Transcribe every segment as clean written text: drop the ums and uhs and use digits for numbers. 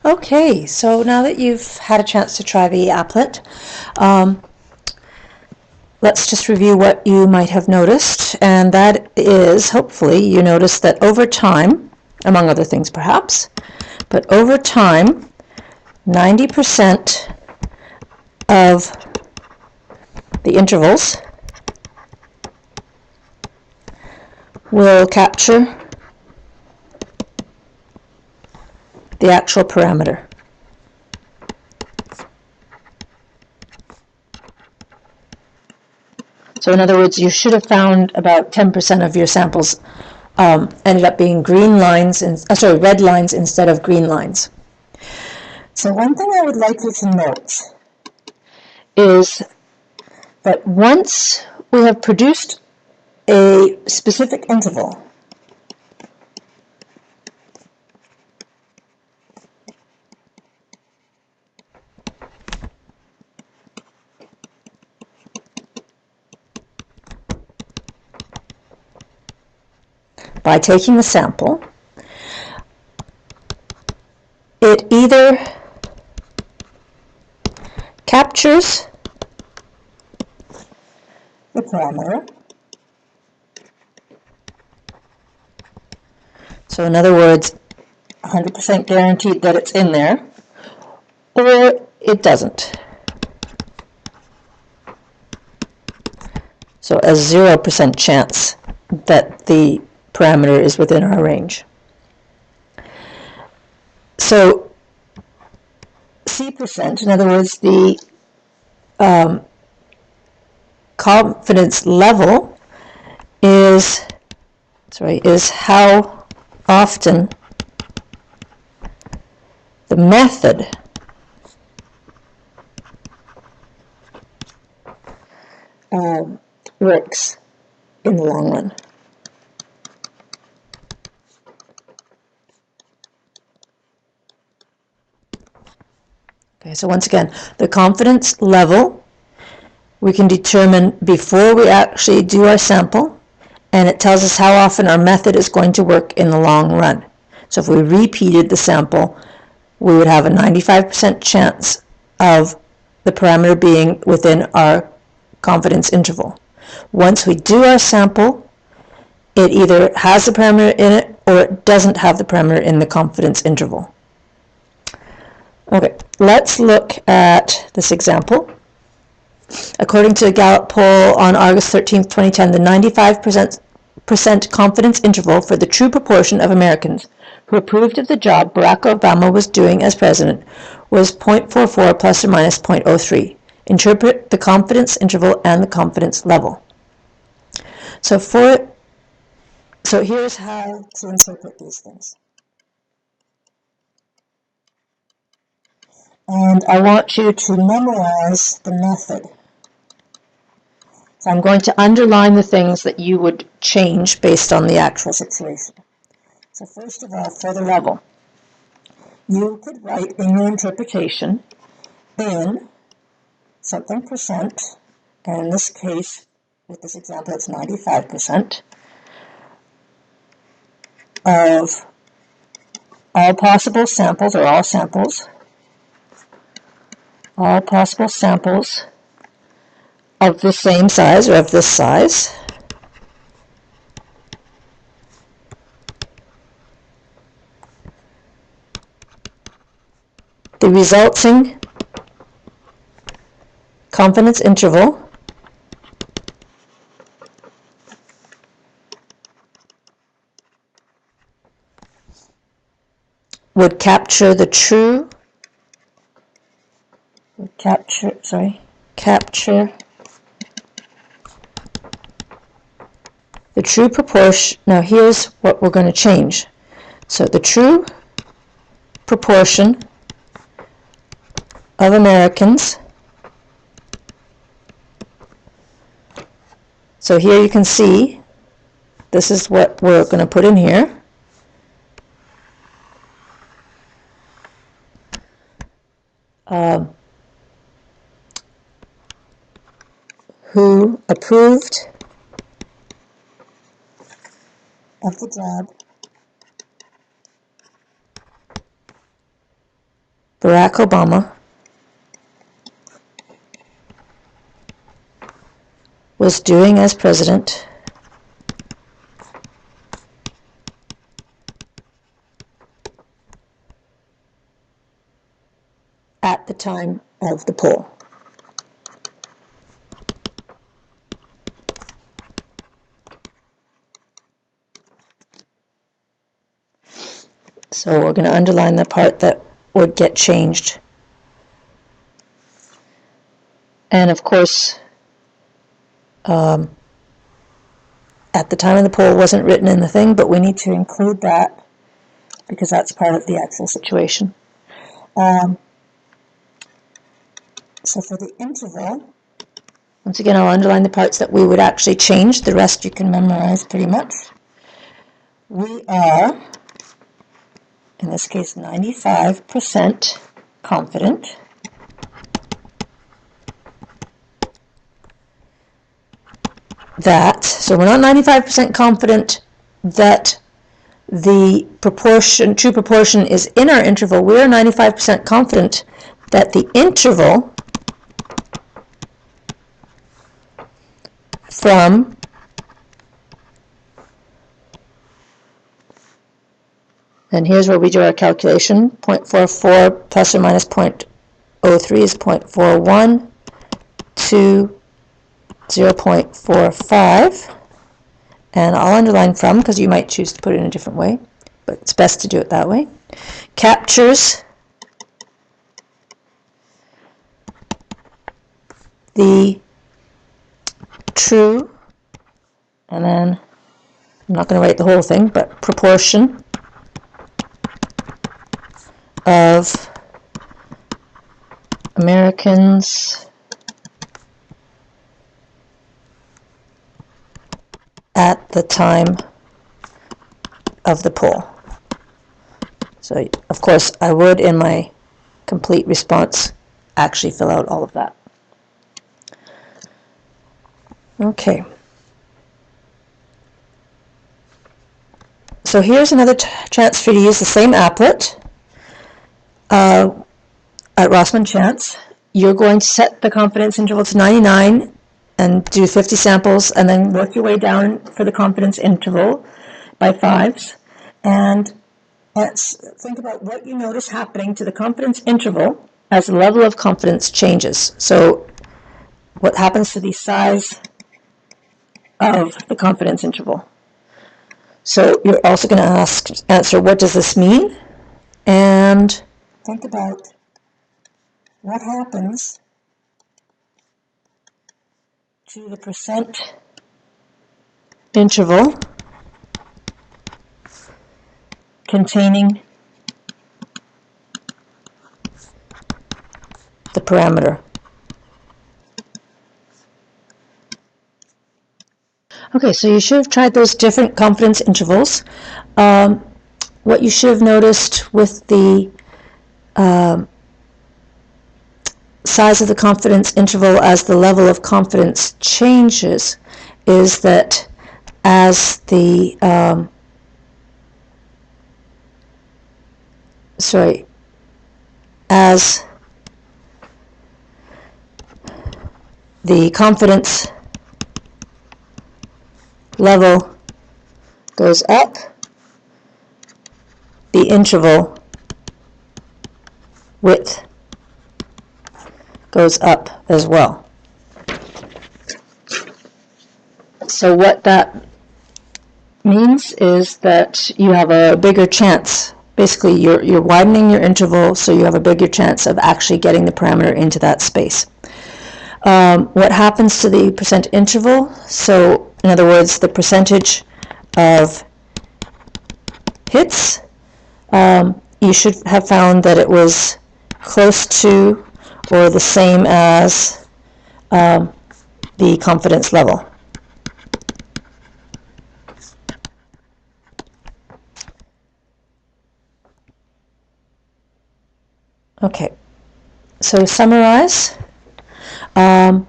Okay, so now that you've had a chance to try the applet, let's just review what you might have noticed, and that is, hopefully, you noticed that over time, among other things perhaps, but over time, 90% of the intervals will capture the actual parameter. So in other words, you should have found about 10% of your samples ended up being red lines instead of green lines. So one thing I would like you to note is that once we have produced a specific interval, by taking the sample, it either captures the parameter, so in other words, 100% guaranteed that it's in there, or it doesn't. So a 0% chance that the parameter is within our range. So C%, in other words, the confidence level is how often the method works in the long run. Okay, so once again, the confidence level we can determine before we actually do our sample, and it tells us how often our method is going to work in the long run. So if we repeated the sample, we would have a 95% chance of the parameter being within our confidence interval. Once we do our sample, it either has the parameter in it or it doesn't have the parameter in the confidence interval. Okay, let's look at this example. According to a Gallup poll on August 13, 2010, the 95% confidence interval for the true proportion of Americans who approved of the job Barack Obama was doing as president was 0.44 plus or minus 0.03. Interpret the confidence interval and the confidence level. So here's how to interpret these things. And I want you to memorize the method. So I'm going to underline the things that you would change based on the actual situation. So first of all, for the level, you could write in your interpretation in something percent, and in this case, with this example, it's 95% of all possible samples, or all possible samples of the same size or of this size, the resulting confidence interval would capture the true the true proportion. Now here's what we're going to change. So the true proportion of Americans. So here you can see, this is what we're going to put in here. Who approved of the job Barack Obama was doing as president at the time of the poll. So we're going to underline the part that would get changed. And of course, at the time of the poll wasn't written in the thing, but we need to include that because that's part of the actual situation. So for the interval, once again, I'll underline the parts that we would actually change. The rest you can memorize pretty much. We are, in this case, 95% confident that, so we're not 95% confident that the true proportion is in our interval. We are 95% confident that the interval from and here's where we do our calculation. 0.44 plus or minus 0.03 is 0.41 to 0.45. And I'll underline from because you might choose to put it in a different way, but it's best to do it that way. Captures the true, and then I'm not going to write the whole thing, but proportion of Americans at the time of the poll. So, of course, I would, in my complete response, actually fill out all of that. Okay. So here's another chance for you to use the same applet at Rossmann Chance. You're going to set the confidence interval to 99 and do 50 samples, and then work your way down for the confidence interval by fives. And let's think about what you notice happening to the confidence interval as the level of confidence changes. So what happens to the size of the confidence interval? So you're also going to answer, what does this mean? And think about what happens to the percent interval containing the parameter. Okay, so you should have tried those different confidence intervals. What you should have noticed with the size of the confidence interval as the level of confidence changes is that as the as the confidence level goes up, the interval width goes up as well. So what that means is that you have a bigger chance. Basically, you're widening your interval, so you have a bigger chance of actually getting the parameter into that space. What happens to the percent interval? So, in other words, the percentage of hits, you should have found that it was close to or the same as the confidence level. Okay, so to summarize, what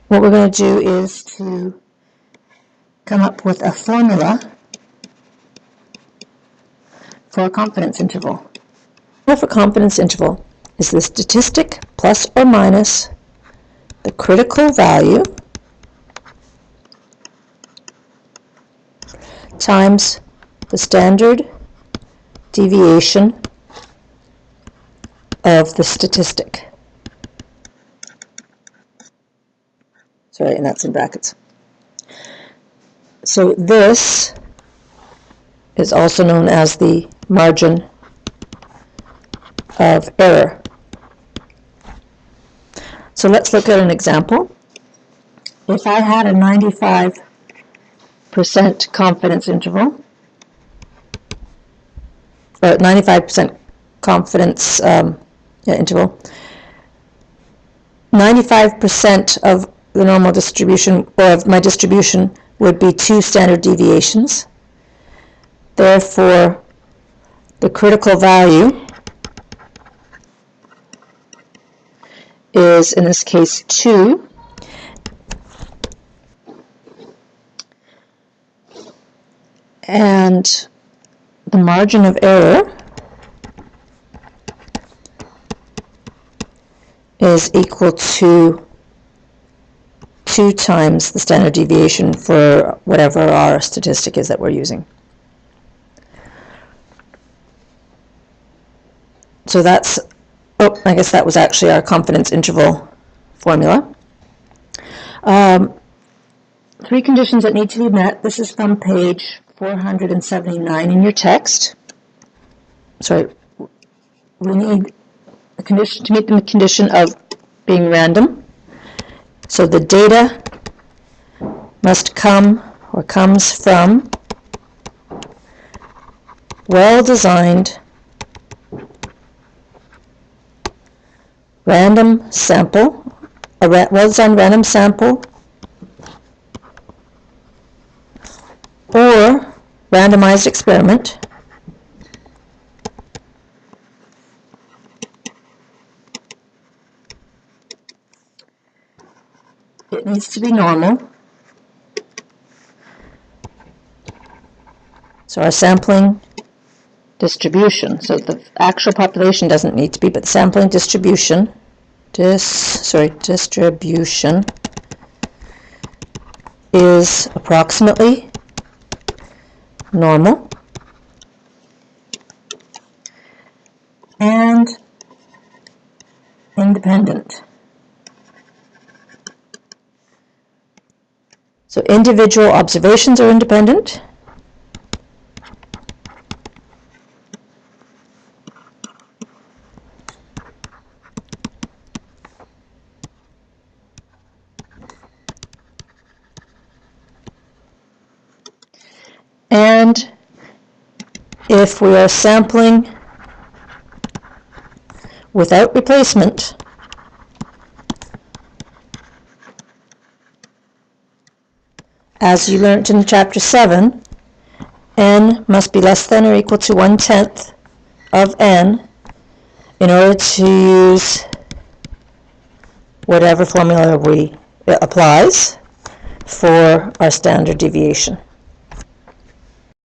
we're going to do is to come up with a formula for a confidence interval. For confidence interval is the statistic plus or minus the critical value times the standard deviation of the statistic. Sorry, and that's in brackets. So this is also known as the margin of error. So let's look at an example. If I had a 95% confidence interval, or 95% confidence interval, 95% of the normal distribution, or of my distribution, would be 2 standard deviations. Therefore, the critical value is, in this case, 2. And the margin of error is equal to 2 times the standard deviation for whatever our statistic is that we're using. So that's, I guess that was actually our confidence interval formula. 3 conditions that need to be met. This is from page 479 in your text. Sorry, we need a condition to meet the condition of being random. So the data must come, or comes from, well-designed random sample, a well-designed random sample, or randomized experiment, it needs to be normal. So our sampling distribution, so the actual population doesn't need to be, but the sampling distribution, distribution is approximately normal and independent. So individual observations are independent. And if we are sampling without replacement, as you learned in chapter 7, n must be less than or equal to 1/10 of n in order to use whatever formula applies for our standard deviation.